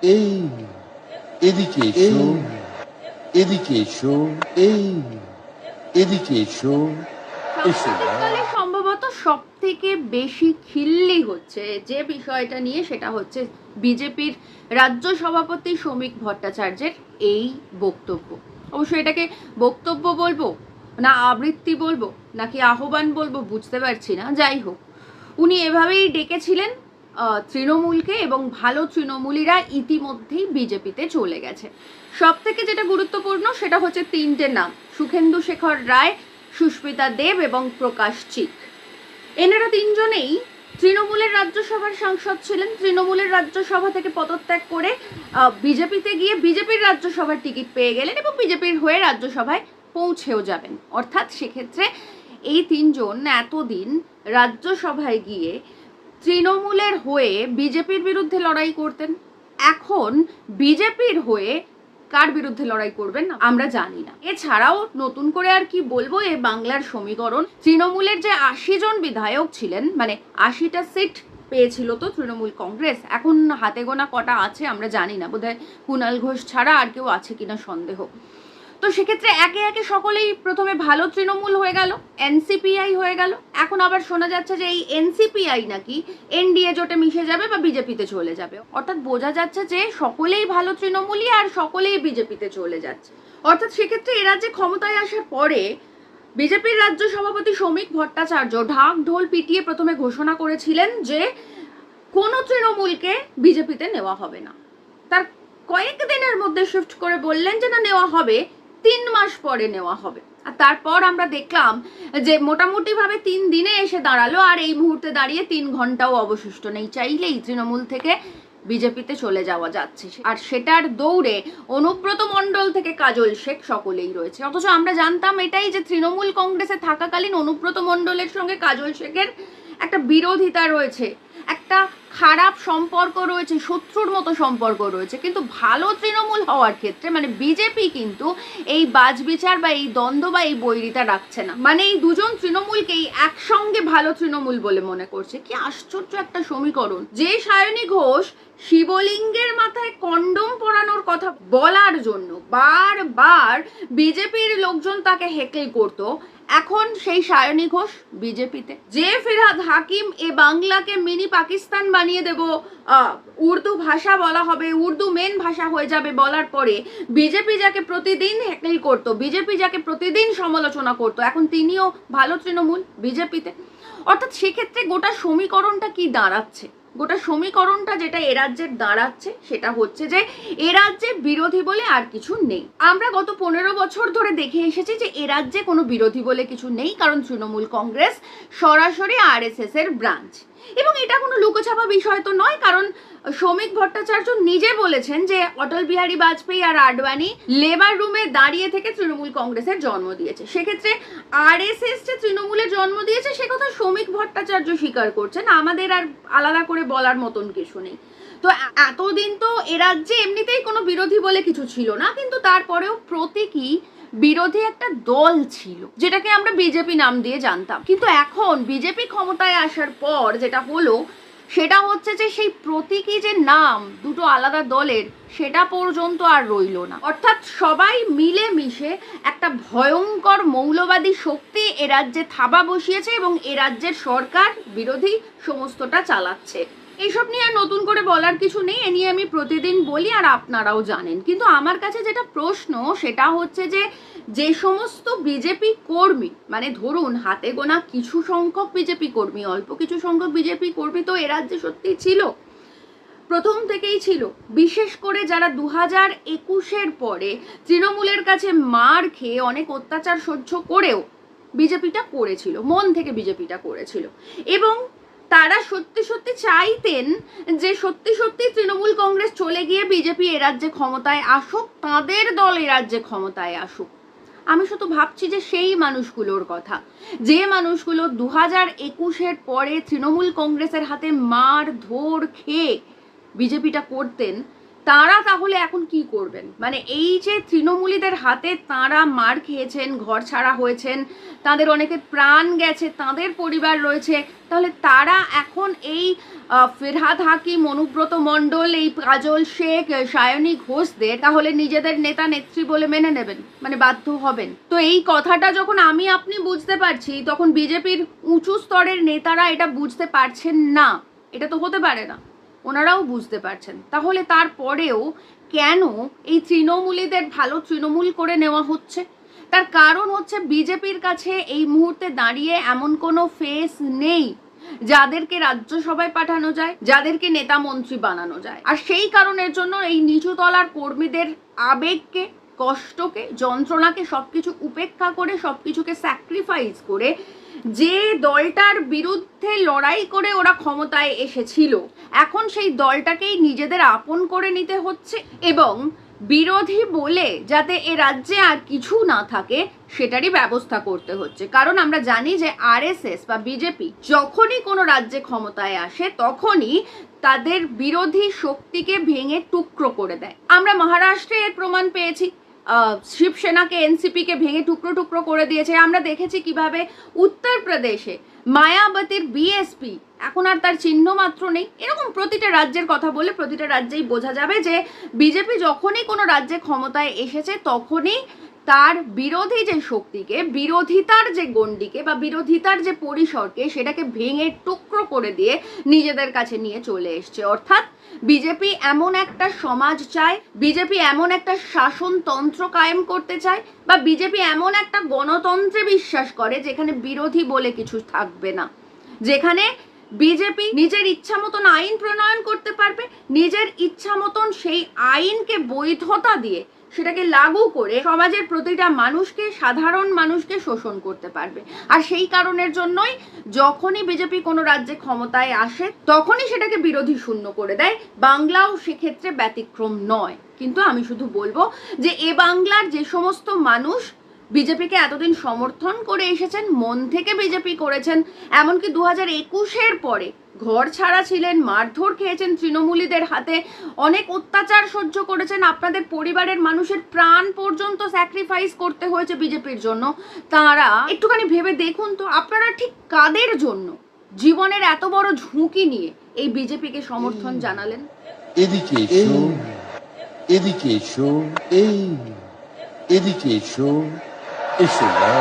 এই এদিকে এসো, এদিকে এসো, এই এদিকে এসো, এসো না। সাম্প্রতিককালে সম্ভবত সব থেকে বেশি খিল্লি হচ্ছে যে বিষয়টা নিয়ে, সেটা হচ্ছে বিজেপির রাজ্য সভাপতি শ্রমিক ভট্টাচার্যের এই বক্তব্য। অবশ্য এটাকে বক্তব্য বলবো না আবৃত্তি বলবো নাকি আহ্বান বলবো বুঝতে পারছি না। যাই হোক, উনি এভাবেই ডেকেছিলেন তৃণমূলকে, এবং ভালো তৃণমূলীরা ইতিমধ্যেই বিজেপিতে চলে গেছে। সব থেকে যেটা গুরুত্বপূর্ণ সেটা হচ্ছে তিনটে নাম: সুখেন্দু শেখর রায়, সুস্মিতা দেব এবং প্রকাশ চিক। এনারা তিনজনেই তৃণমূলের রাজ্যসভার সাংসদ ছিলেন। তৃণমূলের রাজ্যসভা থেকে পদত্যাগ করে বিজেপিতে গিয়ে বিজেপির রাজ্যসভার টিকিট পেয়ে গেলেন এবং বিজেপির হয়ে রাজ্যসভায় পৌঁছেও যাবেন। অর্থাৎ সেক্ষেত্রে এই তিনজন এতদিন রাজ্যসভায় গিয়ে তৃণমূলের হয়ে বিজেপির বিরুদ্ধে লড়াই করতেন, এখন বিজেপির হয়ে কার বিরুদ্ধে লড়াই করবেন আমরা জানি না। এছাড়াও নতুন করে আর কি বলবো, এ বাংলার সমীকরণ, তৃণমূলের যে 80 জন বিধায়ক ছিলেন, মানে 80টা সিট পেয়েছিল তো তৃণমূল কংগ্রেস, এখন হাতে গোনা কটা আছে আমরা জানি না, বোধহয় কুণাল ঘোষ ছাড়া আর কেউ আছে কিনা সন্দেহ। তো সেক্ষেত্রে একে একে সকলেই প্রথমে ভালো তৃণমূল হয়ে গেল, এনসিপিআই হয়ে গেল, এখন আবার শোনা যাচ্ছে যে এই এনসিপিআই নাকি এনডিএ জোটে মিশে যাবে বা বিজেপিতে চলে যাবে। অর্থাৎ বোঝা যাচ্ছে যে সকলেই ভালো তৃণমূলই আর সকলেই বিজেপিতে চলে যাচ্ছে। অর্থাৎ সেক্ষেত্রে এ রাজ্যে ক্ষমতায় আসার পরে বিজেপির রাজ্য সভাপতি শ্রমিক ভট্টাচার্য ঢাক ঢোল পিটিয়ে প্রথমে ঘোষণা করেছিলেন যে কোনো তৃণমূলকে বিজেপিতে নেওয়া হবে না। তার কয়েক দিনের মধ্যে শিফট করে বললেন যে না, নেওয়া হবে, 3 মাস পরে নেওয়া হবে। আর তারপর আমরা দেখলাম যে মোটামুটি ভাবে 3 দিনে এসে দাঁড়ালো, আর এই মুহূর্তে দাঁড়িয়ে 3 ঘন্টাও অবশিষ্ট নেই, চাইলেই তৃণমূল থেকে বিজেপিতে চলে যাওয়া যাচ্ছে। আর সেটার দৌড়ে অনুব্রত মণ্ডল থেকে কাজল শেখ সকলেই রয়েছে। অথচ আমরা জানতাম এটাই যে তৃণমূল কংগ্রেসে থাকাকালীন অনুব্রত মণ্ডলের সঙ্গে কাজল শেখের একটা বিরোধিতা রয়েছে, একটা খারাপ সম্পর্ক রয়েছে, শত্রুর মতো সম্পর্ক রয়েছে। কিন্তু ভালো তৃণমূল হওয়ার ক্ষেত্রে মানে বিজেপি কিন্তু এই বাজবিচার বা এই দ্বন্দ্ব বা এই বৈরিতা রাখছে না, মানে এই দুজন তৃণমূলকেই একসঙ্গে ভালো তৃণমূল বলে মনে করছে। কি আশ্চর্য একটা সমীকরণ! যে সায়নী ঘোষ শিবলিঙ্গের মাথায় কন্ডম পরানোর কথা বলার জন্য বারবার বিজেপির লোকজন তাকে হেকেল করতো, এখন সেই সায়নী ঘোষ বিজেপিতে। যে ফিরহাদ হাকিম এ বাংলাকে মিনি পাকিস্তান বানিয়ে দেব, উর্দু ভাষা বলা হবে, উর্দু মেন ভাষা হয়ে যাবে বলার পরে বিজেপি যাকে প্রতিদিন হেকেল করতো, বিজেপি যাকে প্রতিদিন সমালোচনা করতো, এখন তিনিও ভালো তৃণমূল বিজেপিতে। অর্থাৎ সেক্ষেত্রে গোটা সমীকরণটা কি দাঁড়াচ্ছে? গোটা সমীকরণটা যেটা এ রাজ্যের দাঁড়াচ্ছে সেটা হচ্ছে যে এ রাজ্যে বিরোধী বলে আর কিছু নেই। আমরা গত 15 বছর ধরে দেখে এসেছি যে এ রাজ্যে কোনো বিরোধী বলে কিছু নেই, কারণ তৃণমূল কংগ্রেস সরাসরি আরএসএস এর ব্রাঞ্চ। এবং এটা কোনো লুকোছাপা বিষয় তো নয়, কারণ শ্রমিক ভট্টাচার্য নিজে বলেছেন যে অটল বিহারী বাজপেয়ী আর আডবাণী লেবার রুমে দাঁড়িয়ে থেকে তৃণমূল কংগ্রেসের জন্ম দিয়েছে। সেক্ষেত্রে আরএসএস যে তৃণমূলের জন্ম দিয়েছে সে কথা শ্রমিক ভট্টাচার্য স্বীকার করছেন, আমাদের আর আলাদা করে বলার মতন কিছু নেই। তো এতদিন তো এ রাজ্যে এমনিতেই কোনো বিরোধী বলে কিছু ছিল না, কিন্তু তারপরেও প্রতীকী বিরোধী একটা দল ছিল যেটাকে আমরা বিজেপি নাম দিয়ে জানতাম। কিন্তু এখন বিজেপি ক্ষমতায় আসার পর যেটা হলো সেটা হচ্ছে যে সেই প্রতীকী যে নাম দুটো আলাদা দলের সেটা পর্যন্ত আর রইল না। অর্থাৎ সবাই মিলে মিশে একটা ভয়ঙ্কর মৌলবাদী শক্তি এ রাজ্যে থাবা বসিয়েছে এবং এ রাজ্যের সরকার বিরোধী সমস্তটা চালাচ্ছে। এইসব নিয়ে আর নতুন করে বলার কিছু নেই, এ নিয়ে আমি প্রতিদিন বলি আর আপনারাও জানেন। কিন্তু আমার কাছে যেটা প্রশ্ন সেটা হচ্ছে যে যে সমস্ত বিজেপি কর্মী, মানে ধরুন হাতে গোনা কিছু সংখ্যক বিজেপি কর্মী, অল্প কিছু সংখ্যক বিজেপি কর্মী তো এ রাজ্যে সত্যি ছিল, প্রথম থেকেই ছিল, বিশেষ করে যারা 2021-এর পরে তৃণমূলের কাছে মার খেয়ে অনেক অত্যাচার সহ্য করেও বিজেপিটা করেছিল, মন থেকে বিজেপিটা করেছিল, এবং তারা সত্যি সত্যি চাইতেন যে সত্যি সত্যি তৃণমূল কংগ্রেস চলে গিয়ে বিজেপি এ রাজ্যে ক্ষমতায় আসুক, তাদের দল এ রাজ্যে ক্ষমতায় আসুক। আমি শুধু ভাবছি যে সেই মানুষগুলোর কথা, যে মানুষগুলো 2021-এর পরে তৃণমূল কংগ্রেসের হাতে মার ধর খেয়ে বিজেপিটা করতেন, তারা তাহলে এখন কি করবেন? মানে এই যে তৃণমূলীদের হাতে তাঁরা মার খেয়েছেন, ঘর ছাড়া হয়েছেন, তাদের অনেকের প্রাণ গেছে, তাদের পরিবার রয়েছে, তাহলে তারা এখন এই ফিরহাদ হাকিম, অনুব্রত মণ্ডল, এই কাজল শেখ, সায়নী ঘোষদের তাহলে নিজেদের নেতা নেত্রী বলে মেনে নেবেন, মানে বাধ্য হবেন? তো এই কথাটা যখন আমি আপনি বুঝতে পারছি, তখন বিজেপির উঁচু স্তরের নেতারা এটা বুঝতে পারছেন না। এটা তো হতে পারে না, ওনারাও বুঝতে পারছেন। তাহলে তারপরেও কেন এই তৃণমূলীদের ভালো তৃণমূল করে নেওয়া হচ্ছে? তার কারণ হচ্ছে বিজেপির কাছে এই মুহূর্তে দাঁড়িয়ে এমন কোনো ফেস নেই যাদেরকে রাজ্যসভায় পাঠানো যায়, যাদেরকে নেতা মন্ত্রী বানানো যায়। আর সেই কারণের জন্য এই নিচু তলার কর্মীদের আবেগকে, কষ্টকে, যন্ত্রণাকে সবকিছু উপেক্ষা করে, সবকিছুকে স্যাক্রিফাইস করে যে দলটার বিরুদ্ধে লড়াই করে ওরা ক্ষমতায় এসেছিল, এখন সেই দলটাকেই নিজেদের আপন করে নিতে হচ্ছে এবং বিরোধী বলে যাতে এ রাজ্যে আর কিছু না থাকে সেটারই ব্যবস্থা করতে হচ্ছে। কারণ আমরা জানি যে আরএসএস বা বিজেপি যখনই কোনো রাজ্যে ক্ষমতায় আসে তখনই তাদের বিরোধী শক্তিকে ভেঙে টুকরো করে দেয়। আমরা মহারাষ্ট্রে এর প্রমাণ পেয়েছি, শিবসেনাকে, এনসিপিকে ভেঙে টুকরো টুকরো করে দিয়েছে। আমরা দেখেছি কিভাবে উত্তরপ্রদেশে মায়াবতীর বিএসপি এখন আর তার চিহ্ন মাত্র নেই। এরকম প্রতিটা রাজ্যের কথা বলে প্রতিটা রাজ্যেই বোঝা যাবে যে বিজেপি যখনই কোনো রাজ্যে ক্ষমতায় এসেছে তখনই তার বিরোধী যে শক্তিকে, বিরোধিতার যে গণ্ডিকে বা বিরোধিতার যে পরিসরকে সেটাকে ভেঙে টুকরো করে দিয়ে নিজেদের কাছে নিয়ে চলে এসছে। অর্থাৎ বিজেপি এমন একটা সমাজ চায়, বিজেপি এমন একটা শাসনতন্ত্র কায়েম করতে চায়, বা বিজেপি এমন একটা গণতন্ত্রে বিশ্বাস করে যেখানে বিরোধী বলে কিছু থাকবে না, যেখানে বিজেপি নিজের ইচ্ছা মতন আইন প্রণয়ন করতে পারবে, নিজের ইচ্ছা মতন সেই আইনকে বৈধতা দিয়ে সেটাকে লাগু করে সমাজের প্রতিটা মানুষকে, সাধারণ মানুষকে শোষণ করতে পারবে। আর সেই কারণের জন্যই যখনই বিজেপি কোনো রাজ্যে ক্ষমতায় আসে তখনই সেটাকে বিরোধী শূন্য করে দেয়। বাংলাও সেক্ষেত্রে ব্যতিক্রম নয়। কিন্তু আমি শুধু বলবো যে এ বাংলার যে সমস্ত মানুষ বিজেপিকে এতদিন সমর্থন করে এসেছেন, মন থেকে বিজেপি করেছেন, এমনকি 2021-এর পরে ঘর ছাড়া ছিলেন, মারধর খেয়েছেন তৃণমূলীদের হাতে, অনেক অত্যাচার সহ্য করেছেন, আপনাদের পরিবারের মানুষের প্রাণ পর্যন্ত স্যাক্রিফাইস করতে হয়েছে বিজেপির জন্য, তারা একটুখানি ভেবে দেখুন তো আপনারা ঠিক কাদের জন্য জীবনের এত বড় ঝুঁকি নিয়ে এই বিজেপিকে সমর্থন জানালেন? এদিকে এসো, এদিকে এসো, এদিকে এসো, এসো না।